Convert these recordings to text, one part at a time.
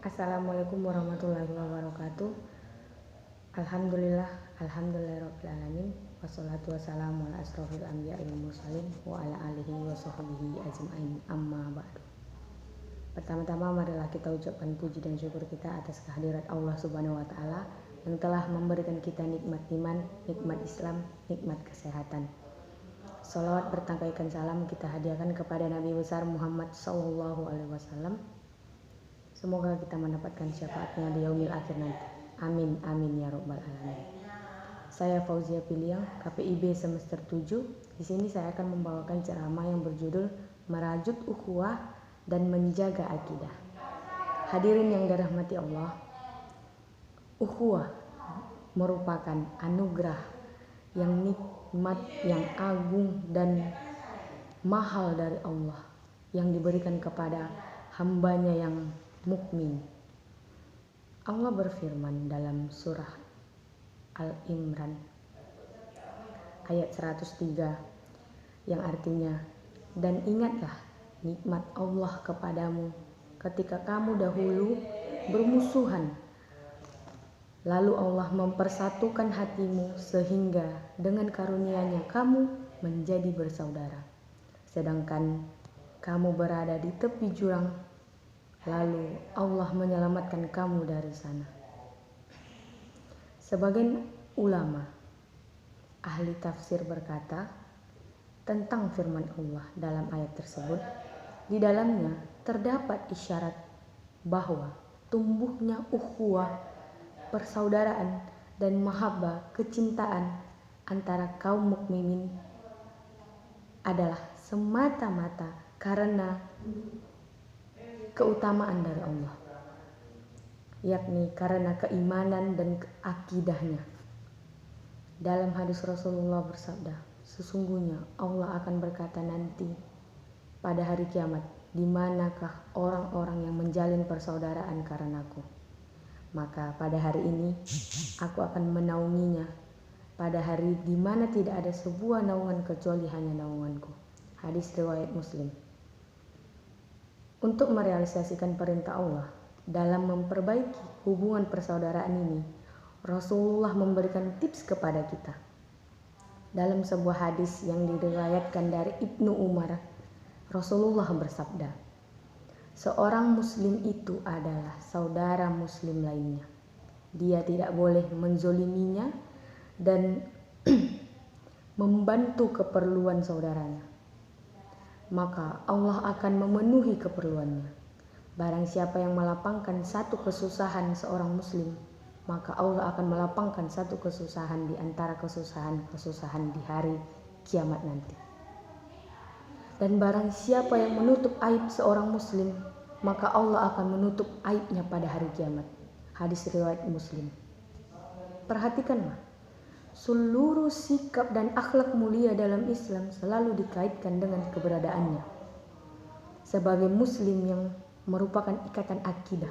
Assalamualaikum warahmatullahi wabarakatuh. Alhamdulillahirabbil alamin. Wassalatu wassalamu ala asrofil anbiya'i wal mursalin wa ala alihi wa sahbihi ajmain. Amma ba'du. Pertama-tama marilah kita ucapkan puji dan syukur kita atas kehadirat Allah Subhanahu wa taala yang telah memberikan kita nikmat iman, nikmat Islam, nikmat kesehatan. Shalawat bertangkaikan salam kita hadiahkan kepada Nabi besar Muhammad sallallahu alaihi wasallam. Semoga kita mendapatkan syafaatnya di yaumil akhir nanti. Amin, amin ya rabbal alamin. Saya Fauzia Piliang, KPIB semester 7. Di sini saya akan membawakan ceramah yang berjudul Merajut Ukhuwah dan Menjaga Akidah. Hadirin yang dirahmati Allah, ukhuwah merupakan anugerah yang nikmat, yang agung dan mahal dari Allah yang diberikan kepada hambanya yang mukmin. Allah berfirman dalam surah Al-Imran ayat 103 yang artinya, dan ingatlah nikmat Allah kepadamu ketika kamu dahulu bermusuhan, lalu Allah mempersatukan hatimu sehingga dengan karunia-Nya kamu menjadi bersaudara, sedangkan kamu berada di tepi jurang, lalu Allah menyelamatkan kamu dari sana. Sebagian ulama ahli tafsir berkata tentang firman Allah dalam ayat tersebut, di dalamnya terdapat isyarat bahwa tumbuhnya ukhuwah, persaudaraan dan mahabbah, kecintaan antara kaum mukminin adalah semata-mata karena keutamaan dari Allah, yakni karena keimanan dan akidahnya. Dalam hadis Rasulullah bersabda, sesungguhnya Allah akan berkata nanti pada hari kiamat, di manakah orang-orang yang menjalin persaudaraan karenaku? Maka pada hari ini aku akan menaunginya, pada hari di mana tidak ada sebuah naungan kecuali hanya naunganku. Hadis riwayat Muslim. Untuk merealisasikan perintah Allah dalam memperbaiki hubungan persaudaraan ini, Rasulullah memberikan tips kepada kita. Dalam sebuah hadis yang diriwayatkan dari Ibnu Umar, Rasulullah bersabda, seorang muslim itu adalah saudara muslim lainnya. Dia tidak boleh menzoliminya dan membantu keperluan saudaranya, maka Allah akan memenuhi keperluannya. Barang siapa yang melapangkan satu kesusahan seorang muslim, maka Allah akan melapangkan satu kesusahan di antara kesusahan-kesusahan di hari kiamat nanti. Dan barang siapa yang menutup aib seorang muslim, maka Allah akan menutup aibnya pada hari kiamat. Hadis riwayat Muslim. Perhatikanlah, seluruh sikap dan akhlak mulia dalam Islam selalu dikaitkan dengan keberadaannya sebagai muslim yang merupakan ikatan akidah.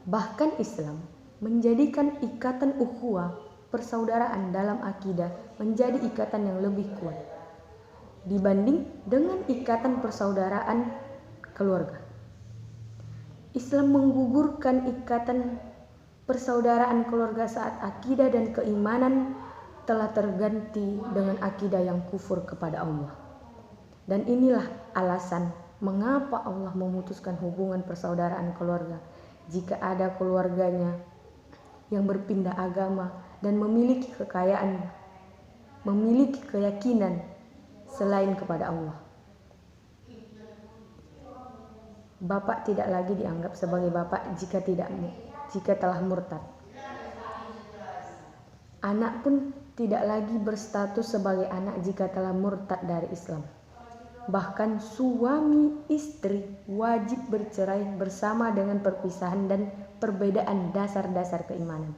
Bahkan Islam menjadikan ikatan ukhuwah, persaudaraan dalam akidah menjadi ikatan yang lebih kuat dibanding dengan ikatan persaudaraan keluarga. Islam menggugurkan ikatan persaudaraan keluarga saat akidah dan keimanan telah terganti dengan akidah yang kufur kepada Allah. Dan inilah alasan mengapa Allah memutuskan hubungan persaudaraan keluarga jika ada keluarganya yang berpindah agama dan memiliki kekayaan, memiliki keyakinan selain kepada Allah. Bapak tidak lagi dianggap sebagai bapak jika telah murtad. Anak pun tidak lagi berstatus sebagai anak jika telah murtad dari Islam. Bahkan suami istri wajib bercerai bersama dengan perpisahan dan perbedaan dasar-dasar keimanan.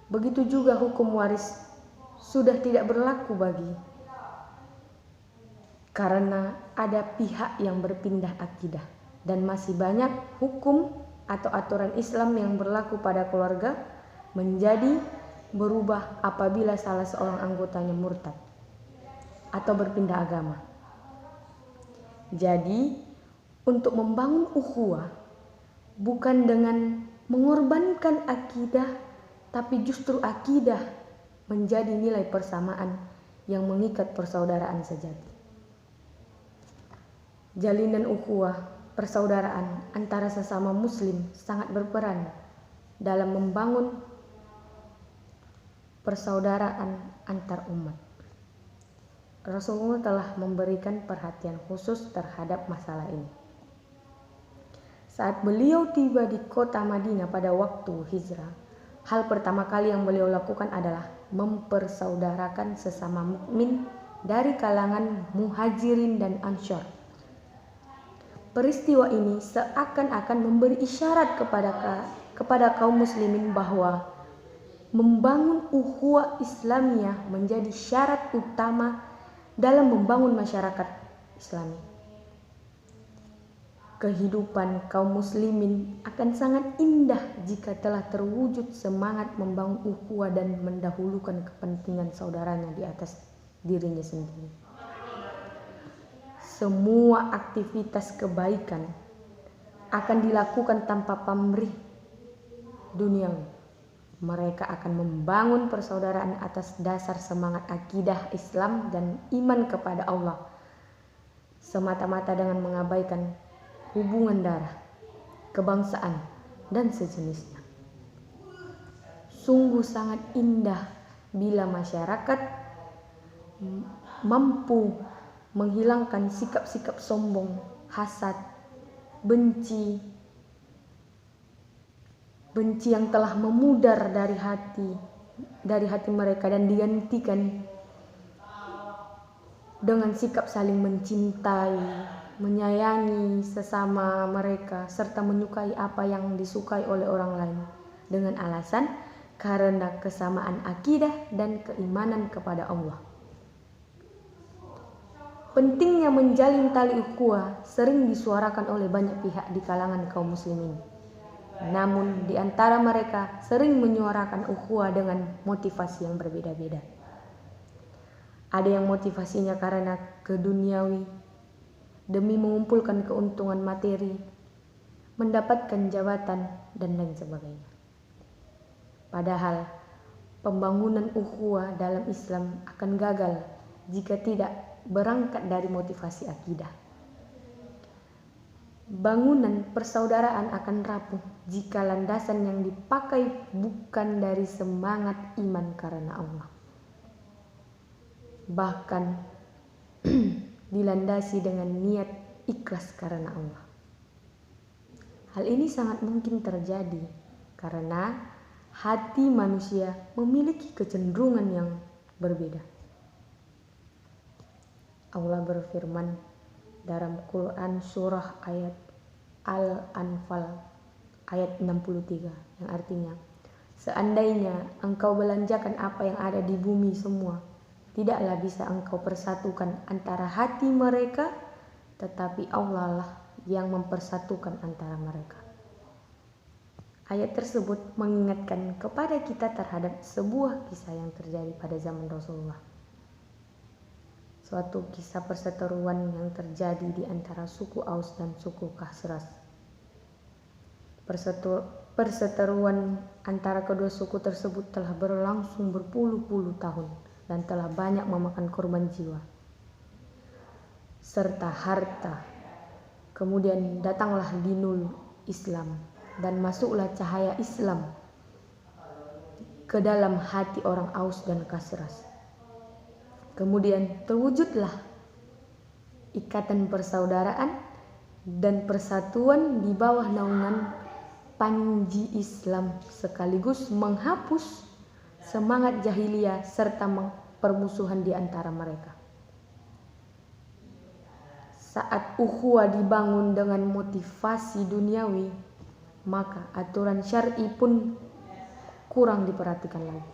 Begitu juga hukum waris sudah tidak berlaku karena ada pihak yang berpindah akidah, dan masih banyak hukum atau aturan Islam yang berlaku pada keluarga menjadi berubah apabila salah seorang anggotanya murtad atau berpindah agama. Jadi, untuk membangun ukhuwah bukan dengan mengorbankan akidah, tapi justru akidah menjadi nilai persamaan yang mengikat persaudaraan sejati. Jalinan ukhuwah, persaudaraan antara sesama muslim sangat berperan dalam membangun persaudaraan antar umat. Rasulullah telah memberikan perhatian khusus terhadap masalah ini. Saat beliau tiba di kota Madinah pada waktu hijrah, hal pertama kali yang beliau lakukan adalah mempersaudarakan sesama mukmin dari kalangan muhajirin dan ansyar. Peristiwa ini seakan-akan memberi isyarat kepada kaum muslimin bahwa membangun ukhuwah Islamiyah menjadi syarat utama dalam membangun masyarakat Islami. Kehidupan kaum muslimin akan sangat indah jika telah terwujud semangat membangun ukhuwah dan mendahulukan kepentingan saudaranya di atas dirinya sendiri. Semua aktivitas kebaikan akan dilakukan tanpa pamrih duniawi. Mereka akan membangun persaudaraan atas dasar semangat akidah Islam dan iman kepada Allah, semata-mata dengan mengabaikan hubungan darah, kebangsaan, dan sejenisnya. Sungguh sangat indah bila masyarakat mampu menghilangkan sikap-sikap sombong, hasad, benci yang telah memudar dari hati mereka dan digantikan dengan sikap saling mencintai, menyayangi sesama mereka, serta menyukai apa yang disukai oleh orang lain dengan alasan karena kesamaan akidah dan keimanan kepada Allah. Pentingnya menjalin tali ukhuwah sering disuarakan oleh banyak pihak di kalangan kaum muslimin. Namun di antara mereka sering menyuarakan ukhuwah dengan motivasi yang berbeda-beda. Ada yang motivasinya karena keduniawi, demi mengumpulkan keuntungan materi, mendapatkan jabatan, dan lain sebagainya. Padahal pembangunan ukhuwah dalam Islam akan gagal jika tidak berangkat dari motivasi akidah. Bangunan persaudaraan akan rapuh jika landasan yang dipakai bukan dari semangat iman karena Allah, bahkan dilandasi dengan niat ikhlas karena Allah. Hal ini sangat mungkin terjadi karena hati manusia memiliki kecenderungan yang berbeda. Allah berfirman dalam Quran surah ayat Al-Anfal ayat 63 yang artinya, seandainya engkau belanjakan apa yang ada di bumi semua, tidaklah bisa engkau persatukan antara hati mereka, tetapi Allah lah yang mempersatukan antara mereka. Ayat tersebut mengingatkan kepada kita terhadap sebuah kisah yang terjadi pada zaman Rasulullah. Suatu kisah perseteruan yang terjadi di antara suku Aus dan suku Khazraj. Perseteruan antara kedua suku tersebut telah berlangsung berpuluh-puluh tahun dan telah banyak memakan korban jiwa serta harta. Kemudian datanglah dinul Islam dan masuklah cahaya Islam ke dalam hati orang Aus dan Khazraj. Kemudian terwujudlah ikatan persaudaraan dan persatuan di bawah naungan panji Islam, sekaligus menghapus semangat jahiliyah serta permusuhan di antara mereka. Saat ukhuwah dibangun dengan motivasi duniawi, maka aturan syar'i pun kurang diperhatikan lagi.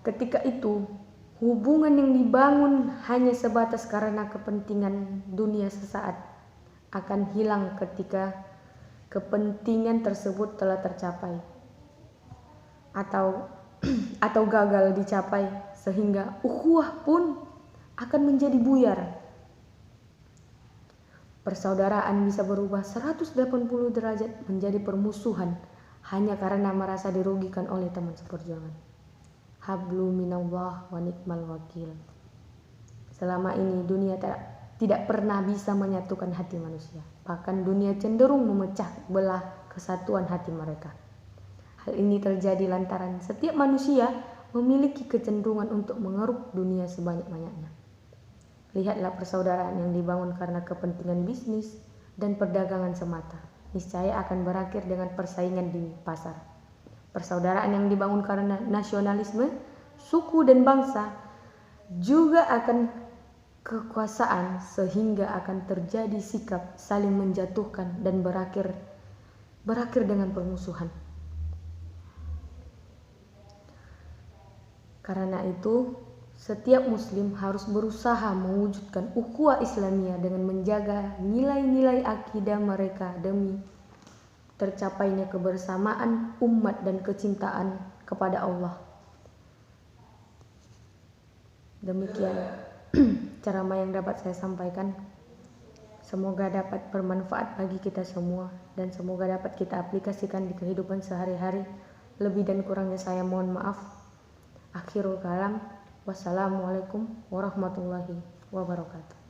Ketika itu, hubungan yang dibangun hanya sebatas karena kepentingan dunia sesaat akan hilang ketika kepentingan tersebut telah tercapai atau gagal dicapai, sehingga ukhuwah pun akan menjadi buyar. Persaudaraan bisa berubah 180 derajat menjadi permusuhan hanya karena merasa dirugikan oleh teman seperjuangan. Hablu minallah wa ni'mal wakil. Selama ini dunia tidak pernah bisa menyatukan hati manusia. Bahkan dunia cenderung memecah belah kesatuan hati mereka. Hal ini terjadi lantaran setiap manusia memiliki kecenderungan untuk mengeruk dunia sebanyak-banyaknya. Lihatlah persaudaraan yang dibangun karena kepentingan bisnis dan perdagangan semata, niscaya akan berakhir dengan persaingan di pasar. Persaudaraan yang dibangun karena nasionalisme, suku dan bangsa juga akan kekuasaan sehingga akan terjadi sikap saling menjatuhkan dan berakhir dengan permusuhan. Karena itu, setiap muslim harus berusaha mewujudkan ukhuwah Islamiyah dengan menjaga nilai-nilai akidah mereka demi tercapainya kebersamaan umat dan kecintaan kepada Allah. Demikian ceramah yang dapat saya sampaikan. Semoga dapat bermanfaat bagi kita semua dan semoga dapat kita aplikasikan di kehidupan sehari-hari. Lebih dan kurangnya saya mohon maaf. Akhirul kalam. Wassalamualaikum warahmatullahi wabarakatuh.